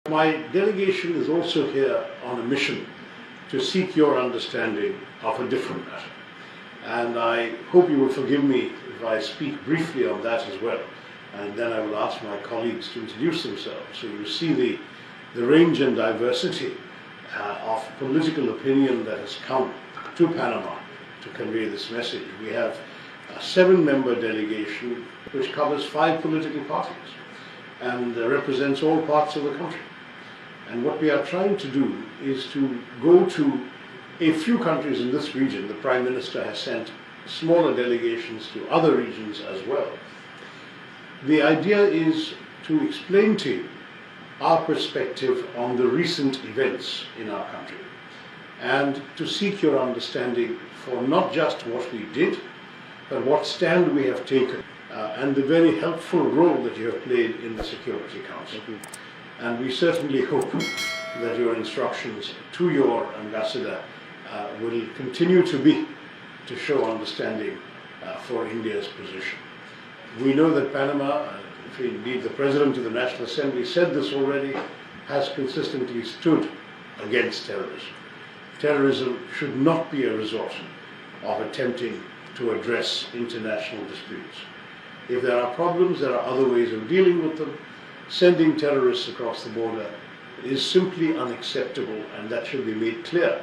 My delegation is also here on a mission to seek your understanding of a different matter. And I hope you will forgive me if I speak briefly on that as well. And then I will ask my colleagues to introduce themselves. So you see the range and diversity of political opinion that has come to Panama to convey this message. We have a 7-member delegation which covers 5 political parties and represents all parts of the country. And what we are trying to do is to go to a few countries in this region. The Prime Minister has sent smaller delegations to other regions as well. The idea is to explain to you our perspective on the recent events in our country and to seek your understanding for not just what we did, but what stand we have taken and the very helpful role that you have played in the Security Council. And we certainly hope that your instructions to your ambassador will continue to be to show understanding for India's position. We know that Panama, indeed the President of the National Assembly said this already, has consistently stood against terrorism. Terrorism should not be a resort of attempting to address international disputes. If there are problems, there are other ways of dealing with them. Sending terrorists across the border is simply unacceptable, and that should be made clear.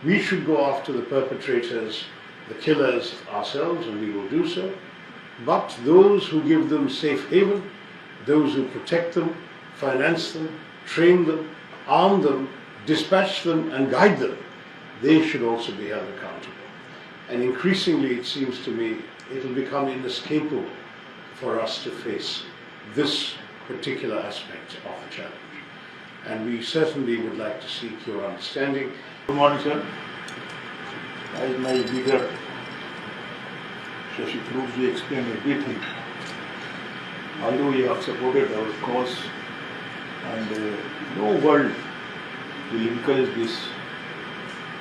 We should go after the perpetrators, the killers ourselves, and we will do so. But those who give them safe haven, those who protect them, finance them, train them, arm them, dispatch them and guide them, they should also be held accountable. And increasingly, it seems to me, it will become inescapable for us to face this particular aspect of the challenge. And we certainly would like to seek your understanding. Good morning, sir. As my leader, Shashi Tharoor explained everything. Although we have supported our cause, and no world will encourage this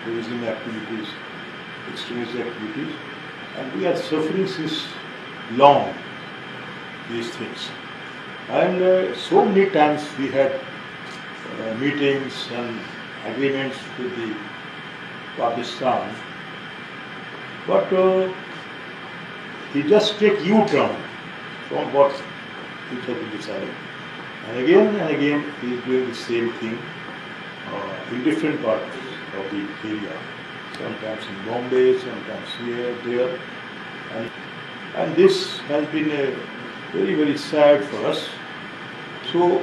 terrorism activities, extremist activities, and we are suffering since long these things. And so many times we had meetings and agreements with the Pakistan, but he just take U-turn from what it has been decided. And again he is doing the same thing in different parts of the area. Sometimes in Bombay, sometimes here, there. And this has been very, very sad for us. So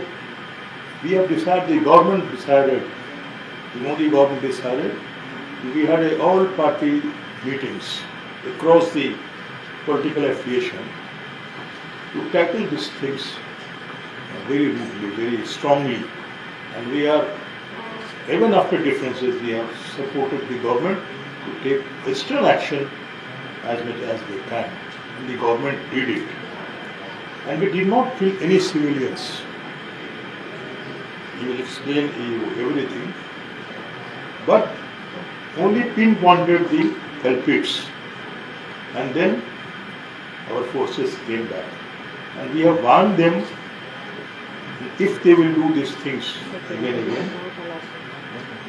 we have decided, the government decided, the government decided, we had all-party meetings across the political affiliation to tackle these things very rudely, very strongly. And we are, even after differences, we have supported the government to take external action as much as they can. And the government did it. And we did not kill any civilians. He will explain you everything, but only pinpointed the culprits. And then our forces came back. And we have warned them, if they will do these things again,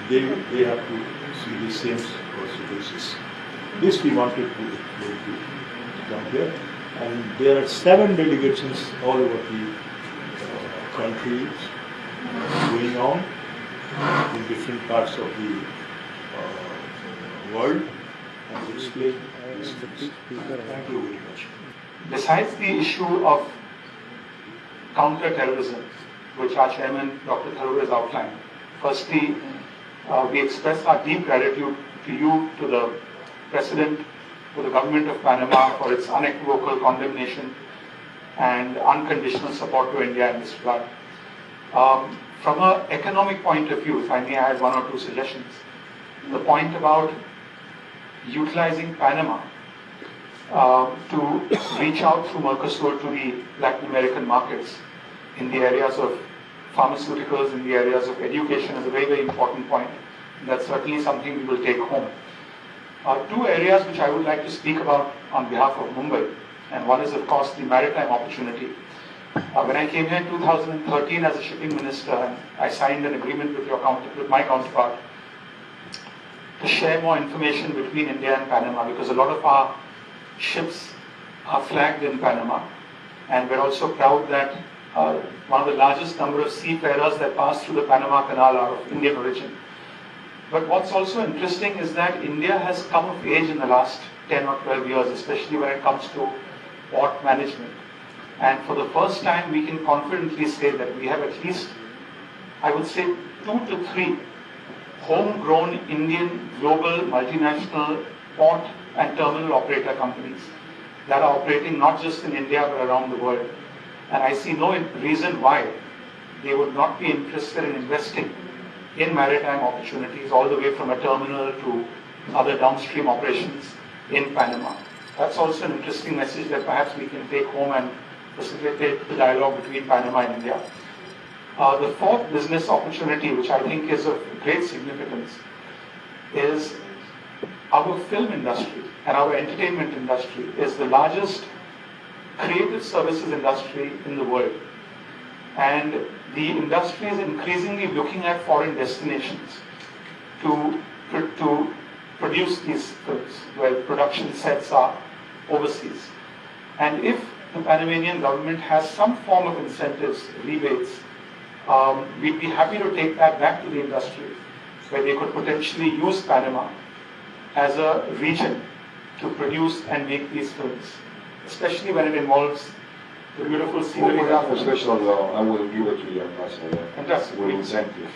they have to see the same consequences. This we wanted to come here. And there are 7 delegations all over the country going on in different parts of the world and explain these things. Thank you very much. Besides the issue of counter-terrorism, which our chairman, Dr. Tharoor, has outlined, firstly, we express our deep gratitude to you, to the President, to the government of Panama for its unequivocal condemnation and unconditional support to India in this regard. From an economic point of view, if I may add 1 or 2 suggestions, the point about utilizing Panama to reach out through Mercosur to the Latin American markets in the areas of pharmaceuticals, in the areas of education is a very, very important point. And that's certainly something we will take home. 2 areas which I would like to speak about on behalf of Mumbai, and one is of course the maritime opportunity. When I came here in 2013 as a shipping minister, and I signed an agreement with my counterpart to share more information between India and Panama, because a lot of our ships are flagged in Panama, and we're also proud that one of the largest number of seafarers that pass through the Panama Canal are of Indian origin. But what's also interesting is that India has come of age in the last 10 or 12 years, especially when it comes to port management. And for the first time, we can confidently say that we have at least, I would say, 2 to 3 homegrown Indian global multinational port and terminal operator companies that are operating not just in India but around the world. And I see no reason why they would not be interested in investing in maritime opportunities all the way from a terminal to other downstream operations in Panama. That's also an interesting message that perhaps we can take home and facilitate the dialogue between Panama and India. The fourth business opportunity, which I think is of great significance, is our film industry and our entertainment industry is the largest creative services industry in the world. And the industry is increasingly looking at foreign destinations to produce these films, where production sets are overseas. And if the Panamanian government has some form of incentives, rebates, we'd be happy to take that back to the industry, where they could potentially use Panama as a region to produce and make these films, especially when it involves the beautiful scenery. We have a special law, I will give it to you, Ambassador. Fantastic. With incentive.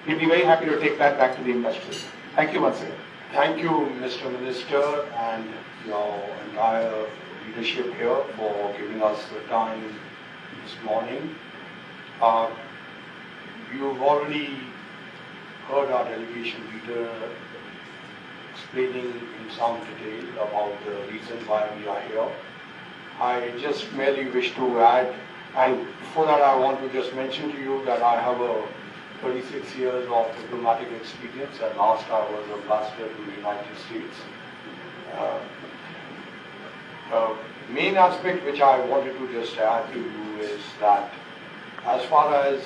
We'd be very happy to take that back to the industry. Thank you once again. Thank you, Mr. Minister, and your entire leadership here for giving us the time this morning. You've already heard our delegation leader explaining in some detail about the reason why we are here. I just merely wish to add, and before that I want to just mention to you that I have a 36 years of diplomatic experience, and last I was ambassador to the United States. Main aspect which I wanted to just add to you is that as far as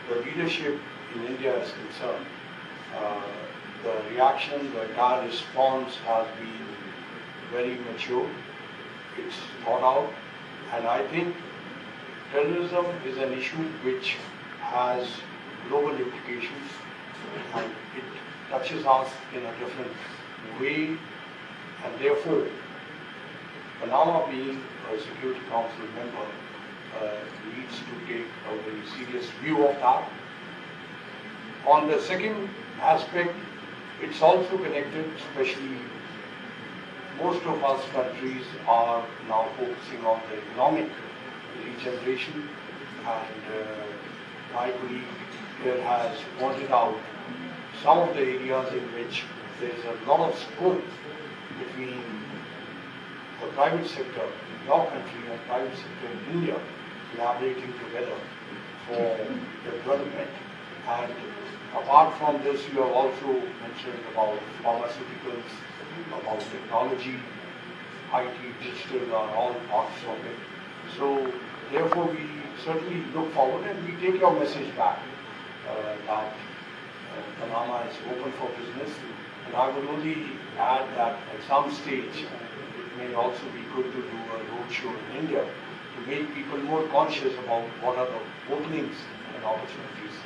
the leadership in India is concerned, the reaction, the entire response has been very mature. It's thought out, and I think terrorism is an issue which has global implications, and it touches us in a different way, and therefore Panama, being a Security Council member, needs to take a very serious view of that. On the second aspect, it's also connected, especially most of us countries are now focusing on the economic regeneration, and my colleague here has pointed out some of the areas in which there is a lot of scope between the private sector in your country and private sector in India collaborating together for development. And apart from this, you have also mentioned about pharmaceuticals, about technology, IT, digital are all parts of it. So therefore we certainly look forward, and we take your message back that Panama is open for business. And I would only add that at some stage it may also be good to do a roadshow in India to make people more conscious about what are the openings and opportunities.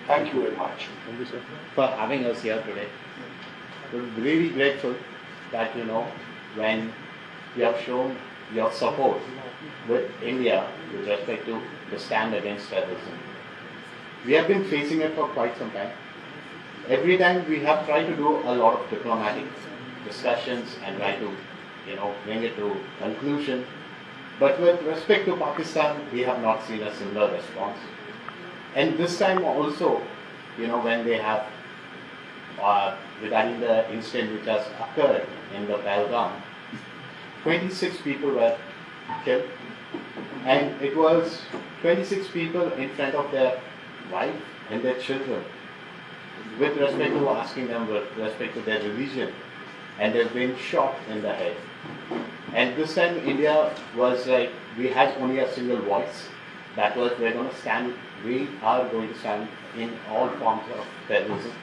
Thank you very much. Thank you, sir, for having us here today. We're really grateful that, when you have shown your support with India with respect to the stand against terrorism. We have been facing it for quite some time. Every time we have tried to do a lot of diplomatic discussions and try to, bring it to conclusion. But with respect to Pakistan, we have not seen a similar response. And this time also, when they have, regarding the incident which has occurred in the Pahalgam, 26 people were killed, and it was 26 people in front of their wife and their children, with respect to asking them with respect to their religion, and they've been shot in the head. And this time India was like we had only a single voice. That was we are going to stand in all forms of terrorism.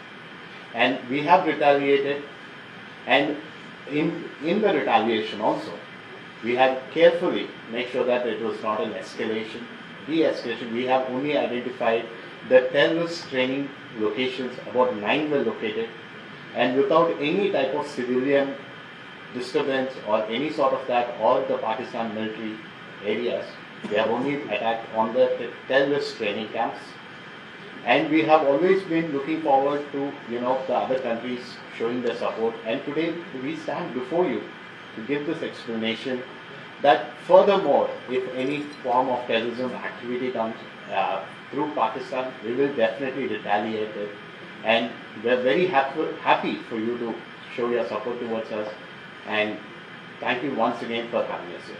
And we have retaliated, and in the retaliation also, we have carefully made sure that it was not an escalation, de-escalation. We have only identified the terrorist training locations, about 9 were located, and without any type of civilian disturbance or any sort of that, or the Pakistan military areas, they have only attacked on the terrorist training camps. And we have always been looking forward to, the other countries showing their support. And today we stand before you to give this explanation that furthermore, if any form of terrorism activity comes through Pakistan, we will definitely retaliate it. And we are very happy for you to show your support towards us. And thank you once again for having us here.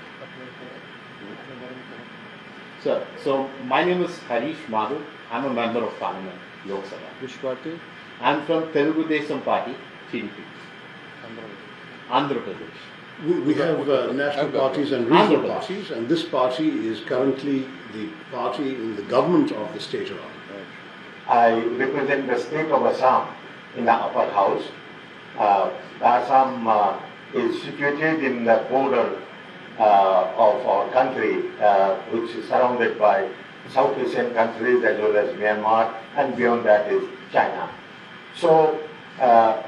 So my name is Harish Madhu. I'm a member of Parliament, Lok Sabha. Which party? I'm from Terrorism Party, TDP. Andhra Pradesh. We have national parties and regional parties, and this party is currently the party in the government of the state of Andhra. I represent the state of Assam in the upper house. Assam is situated in the border of our country, which is surrounded by South Asian countries as well as Myanmar, and beyond that is China. So I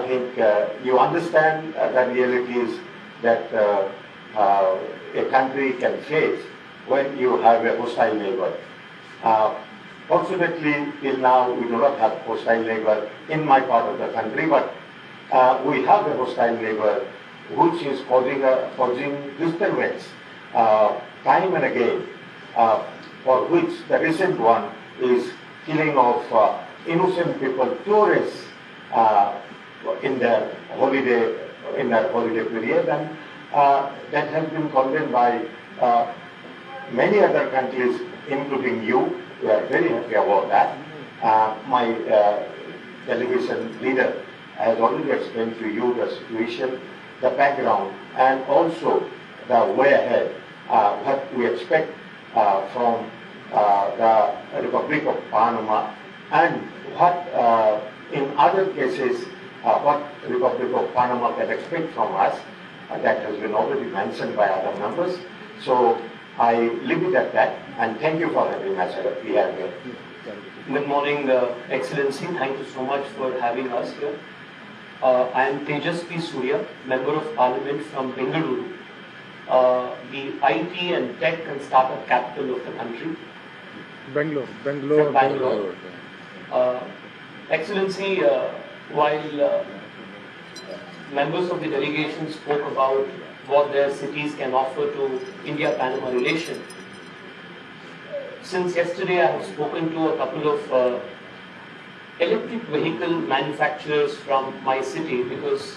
think you understand the realities that a country can face when you have a hostile neighbor. Fortunately, till now we do not have hostile neighbor in my part of the country, but we have a hostile neighbor which is causing disturbance time and again, for which the recent one is killing of innocent people, tourists, in their holiday period, and that has been condemned by many other countries, including you. We are very happy about that. My delegation leader has already explained to you the situation, the background, and also the way ahead, what we expect from the Republic of Panama, and what in other cases what Republic of Panama can expect from us. That has been already mentioned by other members. So I leave it at that, and thank you for having us here. Good morning, Excellency. Thank you so much for having us here. I am Tejasvi Surya, Member of Parliament from Bengaluru, the IT and tech and startup capital of the country. Bangalore. Excellency, while members of the delegation spoke about what their cities can offer to India-Panama relation, since yesterday I have spoken to a couple of electric vehicle manufacturers from my city, because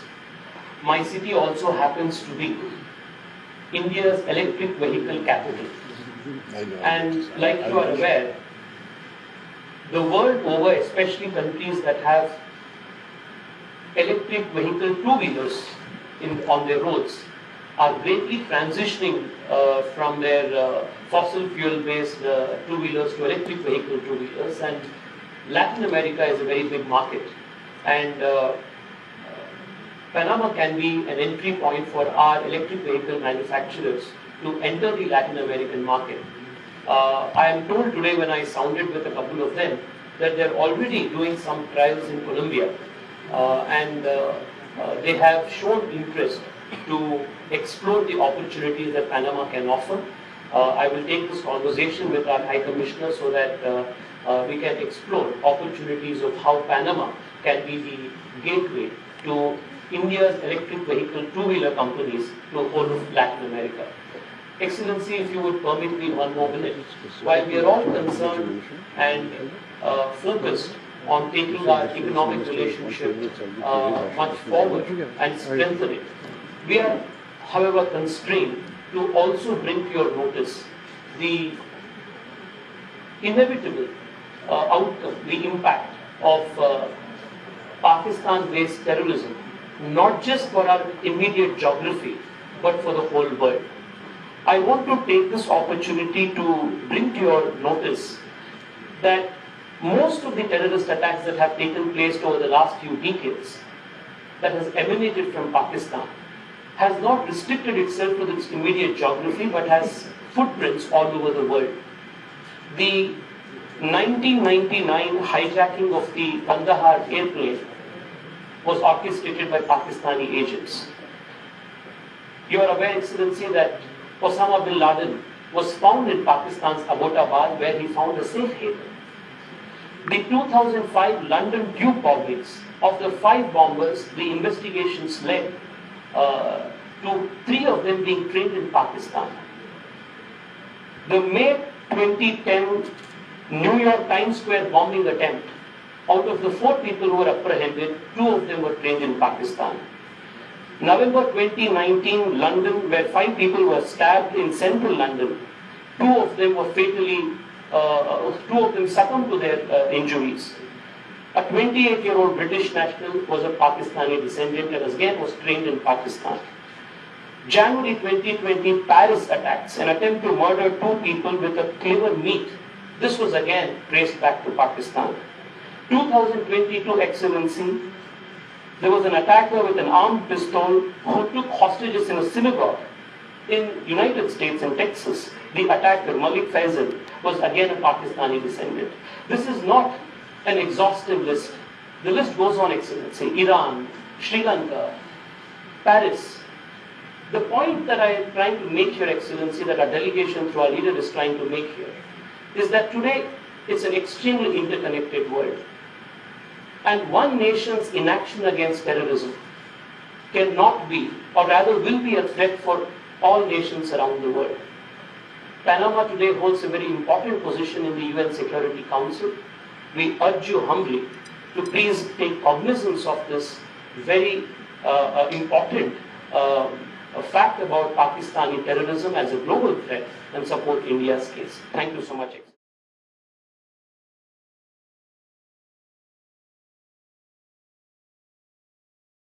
my city also happens to be India's electric vehicle capital. And like you are aware, the world over, especially countries that have electric vehicle two-wheelers on their roads, are greatly transitioning from their fossil fuel-based two-wheelers to electric vehicle two-wheelers. And Latin America is a very big market, and Panama can be an entry point for our electric vehicle manufacturers to enter the Latin American market. I am told today, when I sounded with a couple of them, that they're already doing some trials in Colombia, and they have shown interest to explore the opportunities that Panama can offer. I will take this conversation with our High Commissioner so that we can explore opportunities of how Panama can be the gateway to India's electric vehicle two-wheeler companies to the whole of Latin America. Excellency, if you would permit me one more minute, while we are all concerned and focused on taking our economic relationship much forward and strengthen it, we are, however, constrained to also bring to your notice the inevitable outcome, the impact of Pakistan-based terrorism, not just for our immediate geography, but for the whole world. I want to take this opportunity to bring to your notice that most of the terrorist attacks that have taken place over the last few decades that has emanated from Pakistan has not restricted itself to its immediate geography but has footprints all over the world. The 1999 hijacking of the Kandahar airplane was orchestrated by Pakistani agents. You are aware, Excellency, that Osama bin Laden was found in Pakistan's Abbottabad, where he found a safe haven. The 2005 London Tube bombings, of the 5 bombers, the investigations led to 3 of them being trained in Pakistan. The May 2010 New York Times Square bombing attempt, out of the 4 people who were apprehended, 2 of them were trained in Pakistan. November 2019, London, where 5 people were stabbed in central London, 2 of them were fatally, 2 of them succumbed to their injuries. A 28-year-old British national was of Pakistani descent and again was trained in Pakistan. January 2020, Paris attacks, an attempt to murder 2 people with a clever meat. This was again traced back to Pakistan. 2022, Excellency, there was an attacker with an armed pistol who took hostages in a synagogue in United States in Texas. The attacker, Malik Faisal, was again a Pakistani descendant. This is not an exhaustive list. The list goes on, Excellency. Iran, Sri Lanka, Paris. The point that I am trying to make here, Excellency, that our delegation through our leader is trying to make here, is that today it's an extremely interconnected world. And one nation's inaction against terrorism cannot be, or rather will be, a threat for all nations around the world. Panama today holds a very important position in the UN Security Council. We urge you humbly to please take cognizance of this very important fact about Pakistani terrorism as a global threat and support India's case. Thank you so much.